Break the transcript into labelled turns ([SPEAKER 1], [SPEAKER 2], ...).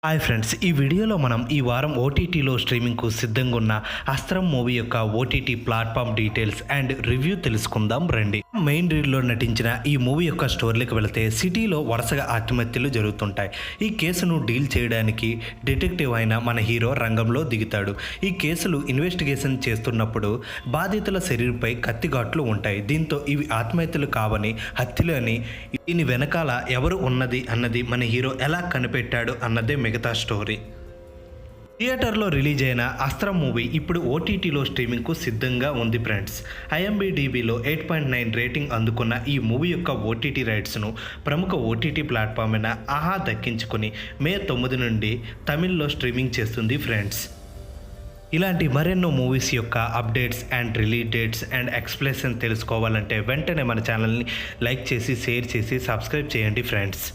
[SPEAKER 1] Hi friends, ఈ వీడియోలో మనం ఈ వారం ఓటీటీలో స్ట్రీమింగ్కు సిద్ధంగా ఉన్న అస్త్రం మూవీ యొక్క OTT platform details and review తెలుసుకుందాం రండి. మెయిన్ రీడ్లో నటించిన ఈ మూవీ యొక్క స్టోరీకి వెళితే సిటీలో వరుసగా ఆత్మహత్యలు జరుగుతుంటాయి. ఈ కేసును డీల్ చేయడానికి డిటెక్టివ్ అయిన మన హీరో రంగంలో దిగుతాడు. ఈ కేసులు ఇన్వెస్టిగేషన్ చేస్తున్నప్పుడు బాధితుల శరీరంపై కత్తిఘాట్లు ఉంటాయి. దీంతో ఇవి ఆత్మహత్యలు కావని, హత్యలు అని, దీని వెనకాల ఎవరు ఉన్నది అన్నది మన హీరో ఎలా కనిపెట్టాడు అన్నదే మిగతా స్టోరీ. థియేటర్లో రిలీజ్ అయిన అస్త్రం మూవీ ఇప్పుడు ఓటీటీలో స్ట్రీమింగ్కు సిద్ధంగా ఉంది ఫ్రెండ్స్. ఐఎంబిడిబిలో 8.9 రేటింగ్ అందుకున్న ఈ మూవీ యొక్క ఓటీటీ రైట్స్ను ప్రముఖ ఓటీటీ ప్లాట్ఫామ్ అయిన ఆహా దక్కించుకుని మే 9 నుండి తమిళ్లో స్ట్రీమింగ్ చేస్తుంది ఫ్రెండ్స్. ఇలాంటి మరెన్నో మూవీస్ యొక్క updates and release dates and explanation తెలుసుకోవాలంటే వెంటనే మన ఛానల్ని లైక్ చేసి, షేర్ చేసి, సబ్స్క్రైబ్ చేయండి ఫ్రెండ్స్.